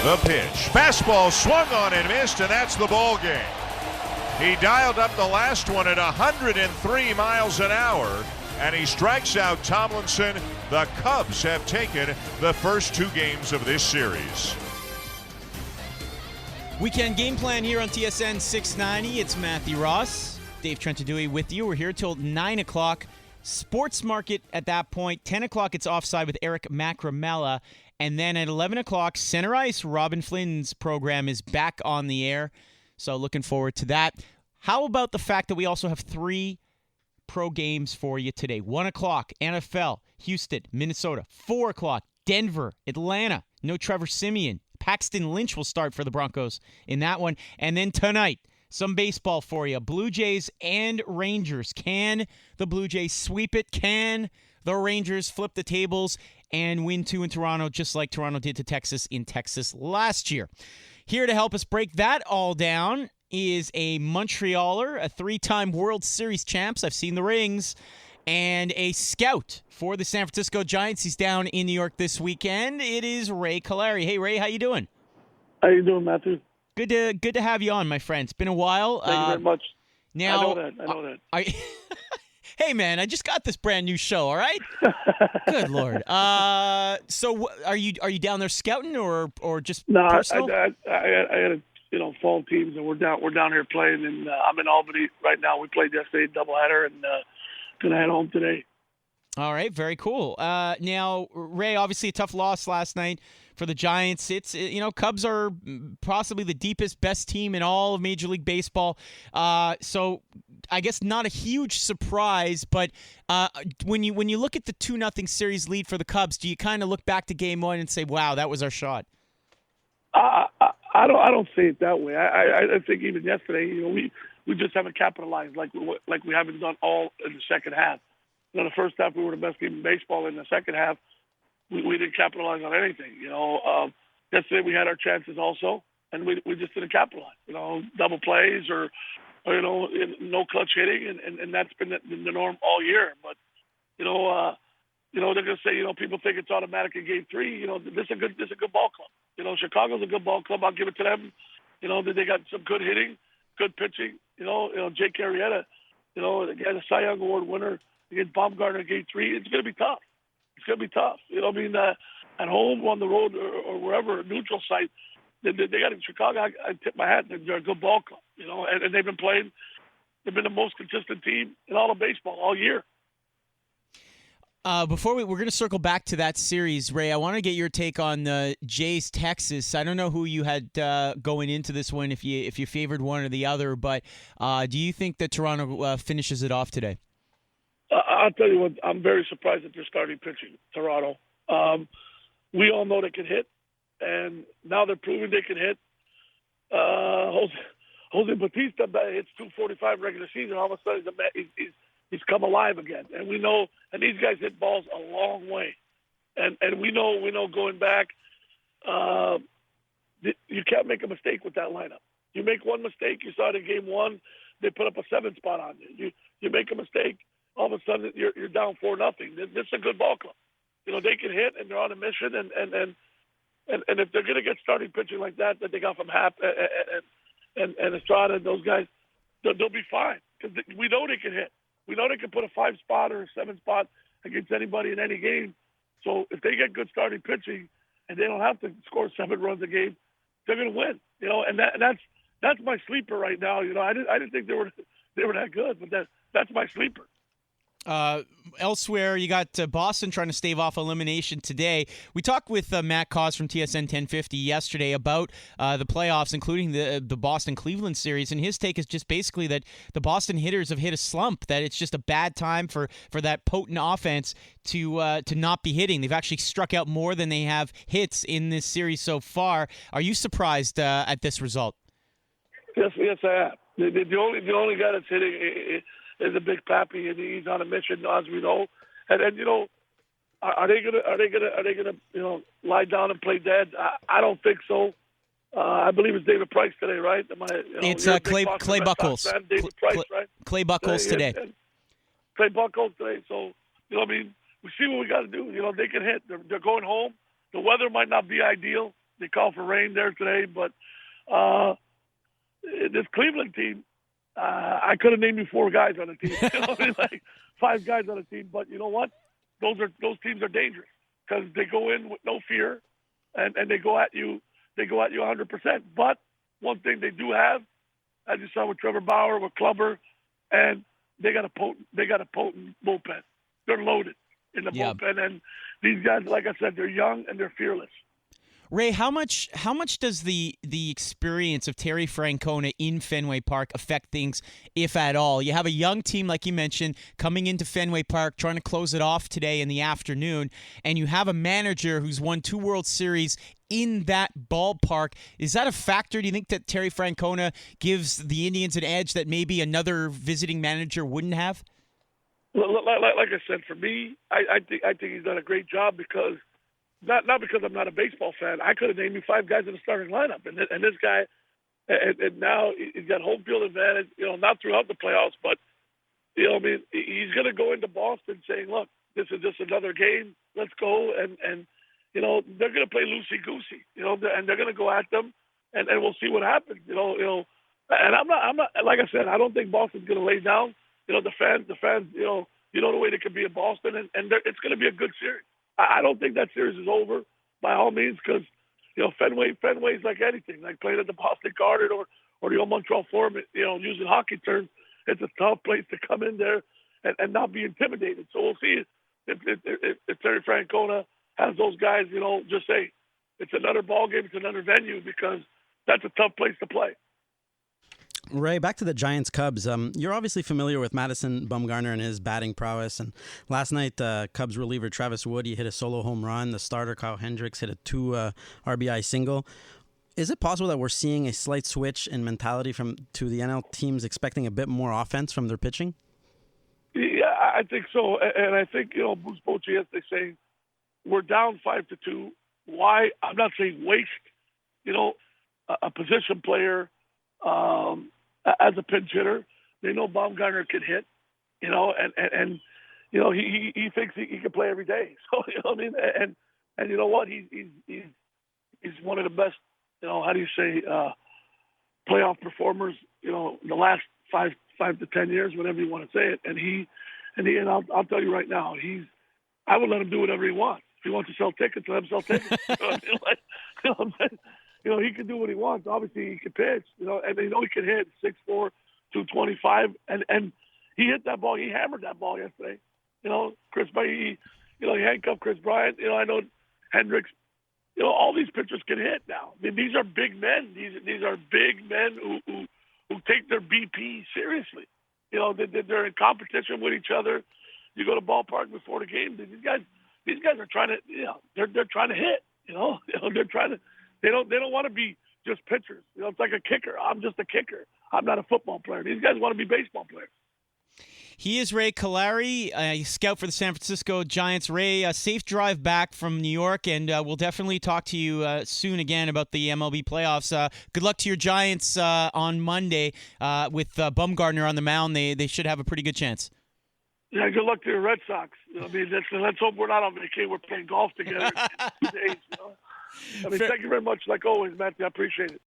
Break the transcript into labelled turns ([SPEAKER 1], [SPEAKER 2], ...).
[SPEAKER 1] The pitch. Fastball swung on and missed, and that's the ball game. He dialed up the last one at 103 miles an hour, and he strikes out Tomlinson. The Cubs have taken the first 2 games of this series.
[SPEAKER 2] Weekend game plan here on TSN 690. It's Matthew Ross, Dave Trentadue with you. We're here till 9 o'clock. Sports Market at that point. 10 o'clock, it's Offside with Eric Macramella. And then at 11 o'clock, Center Ice, Robin Flynn's program is back on the air. So looking forward to that. How about the fact that we also have 3 pro games for you today? 1 o'clock, NFL, Houston, Minnesota. 4 o'clock, Denver, Atlanta. No Trevor Siemian. Paxton Lynch will start for the Broncos in that one. And then tonight, some baseball for you. Blue Jays and Rangers. Can the Blue Jays sweep it? Can the Rangers flip the tables and win 2 in Toronto, just like Toronto did to Texas in Texas last year? Here to help us break that all down is a Montrealer, a 3-time World Series champs. I've seen the rings. And a scout for the San Francisco Giants. He's down in New York this weekend. It is Ray Callari. Hey, Ray, how you doing?
[SPEAKER 3] How you doing, Matthew?
[SPEAKER 2] Good to have you on, my friend. It's been a while.
[SPEAKER 3] Thank you very much.
[SPEAKER 2] Now,
[SPEAKER 3] I know that.
[SPEAKER 2] Hey, man, I just got this brand new show. All right. Good Lord. So, are you down there scouting or just personal?
[SPEAKER 3] I had a fall teams, and we're down here playing, and I'm in Albany right now. We played yesterday, doubleheader, and gonna head home today.
[SPEAKER 2] All right, very cool. Now, Ray, obviously a tough loss last night for the Giants. It's Cubs are possibly the deepest, best team in all of Major League Baseball. So I guess not a huge surprise, but when you look at the 2-0 series lead for the Cubs, do you kind of look back to Game 1 and say, "Wow, that was our shot"?
[SPEAKER 3] I don't say it that way. I think even yesterday, we just haven't capitalized like we haven't done all in the second half. The first half we were the best team in baseball. In the second half, we didn't capitalize on anything. Yesterday we had our chances also, and we just didn't capitalize. Double plays or no clutch hitting, and that's been the norm all year. But they're gonna say people think it's automatic in Game 3. This is a good ball club. Chicago's a good ball club. I'll give it to them. They got some good hitting, good pitching. Jake Arrieta, again, a Cy Young Award winner against Baumgartner in Game 3. It's going to be tough. At home, on the road, or wherever, neutral site, they got in Chicago. I tip my hat. They're a good ball club. And they've been playing. They've been the most consistent team in all of baseball all year.
[SPEAKER 2] Before we're going to circle back to that series, Ray, I want to get your take on the Jays Texas. I don't know who you had going into this one, if you favored one or the other, but do you think that Toronto finishes it off today?
[SPEAKER 3] I'll tell you what, I'm very surprised that they're starting pitching, Toronto. We all know they can hit, and now they're proving they can hit. Jose Bautista hits 245 regular season. All of a sudden, he's come alive again, and we know. And these guys hit balls a long way, and we know going back, you can't make a mistake with that lineup. You make one mistake, you saw it in Game 1, they put up a 7 spot on you. You make a mistake, all of a sudden you're down 4-0. This is a good ball club. They can hit, and they're on a mission, and if they're going to get starting pitching like that they got from Happ and Estrada and those guys, they'll be fine because we know they can hit. We know they can put a 5 spot or a 7 spot against anybody in any game. So if they get good starting pitching and they don't have to score 7 runs a game, they're going to win. And that's my sleeper right now. I didn't think they were that good, but that's my sleeper.
[SPEAKER 2] Elsewhere, you got Boston trying to stave off elimination today. We talked with Matt Cause from TSN 1050 yesterday about the playoffs, including the Boston-Cleveland series, and his take is just basically that the Boston hitters have hit a slump, that it's just a bad time for that potent offense to not be hitting. They've actually struck out more than they have hits in this series so far. Are you surprised at this result?
[SPEAKER 3] Yes, I am. The only guy that's hitting is a Big Pappy, and he's on a mission, as we know. And are they gonna lie down and play dead? I don't think so. I believe it's David Price today, right?
[SPEAKER 2] It's Clay Buchholz.
[SPEAKER 3] David Price, right?
[SPEAKER 2] Clay Buchholz today.
[SPEAKER 3] Clay Buchholz today. So we see what we got to do. They can hit. They're going home. The weather might not be ideal. They called for rain there today, but this Cleveland team, I could have named you 4 guys on the team. You know what I mean? Like 5 guys on the team. But you know what? Those teams are dangerous because they go in with no fear, and they go at you. They go at you 100%. But one thing they do have, as you saw with Trevor Bauer, with Clubber, and they got a potent bullpen. They're loaded in the bullpen, and these guys, like I said, they're young and they're fearless.
[SPEAKER 2] Ray, how much does the experience of Terry Francona in Fenway Park affect things, if at all? You have a young team, like you mentioned, coming into Fenway Park, trying to close it off today in the afternoon, and you have a manager who's won 2 World Series in that ballpark. Is that a factor? Do you think that Terry Francona gives the Indians an edge that maybe another visiting manager wouldn't have?
[SPEAKER 3] Like I said, for me, I think he's done a great job because not because I'm not a baseball fan. I could have named you 5 guys in the starting lineup, and this guy, and now he's got home field advantage. You know, not throughout the playoffs, but you know, I mean, he's going to go into Boston saying, "Look, this is just another game. Let's go." And you know, they're going to play loosey goosey. You know, and they're going to go at them, and we'll see what happens. You know, and I'm not. Like I said, I don't think Boston's going to lay down. You know, the fans. You know the way they can be in Boston, and it's going to be a good series. I don't think that series is over by all means because, you know, Fenway's like anything, like playing at the Boston Garden or the old Montreal Forum, you know, using hockey terms. It's a tough place to come in there and not be intimidated. So we'll see if Terry Francona has those guys, you know, just say it's another ball game, it's another venue because that's a tough place to play.
[SPEAKER 4] Ray, back to the Giants-Cubs. You're obviously familiar with Madison Bumgarner and his batting prowess. And last night, Cubs reliever Travis Wood, he hit a solo home run. The starter, Kyle Hendricks, hit a 2 RBI single. Is it possible that we're seeing a slight switch in mentality to the NL teams expecting a bit more offense from their pitching?
[SPEAKER 3] Yeah, I think so. And I think, you know, Bruce Bochy yesterday saying we're down 5-2. Why? I'm not saying waste, you know, a position player as a pinch hitter. They know Baumgartner can hit, you know, and you know he thinks he can play every day. So you know what I mean, and you know what, he's one of the best, you know, how do you say, playoff performers, you know, in the last 5 to 10 years, whatever you want to say it. And I'll tell you right now, I would let him do whatever he wants. If he wants to sell tickets, let him sell tickets. You know what I mean? Like, you know what I'm saying? You know, he can do what he wants. Obviously, he can pitch, you know, and he can hit 6'4", 225. And he hit that ball. He hammered that ball yesterday. You know, he handcuffed Chris Bryant. You know, I know Hendricks. You know, all these pitchers can hit now. I mean, these are big men. These are big men who take their BP seriously. You know, they're in competition with each other. You go to ballpark before the game. These guys are trying to, you know, they're trying to hit. You know, they're trying to. They don't want to be just pitchers. You know, it's like a kicker. I'm just a kicker. I'm not a football player. These guys want to be baseball players.
[SPEAKER 2] He is Ray Callari, a scout for the San Francisco Giants. Ray, a safe drive back from New York, and we'll definitely talk to you soon again about the MLB playoffs. Good luck to your Giants on Monday with Bumgarner on the mound. They should have a pretty good chance.
[SPEAKER 3] Yeah, good luck to your Red Sox. You know, I mean, let's hope we're not on vacation. We're playing golf together in 2 days. You know? I mean, thank you very much, like always, Matthew. I appreciate it.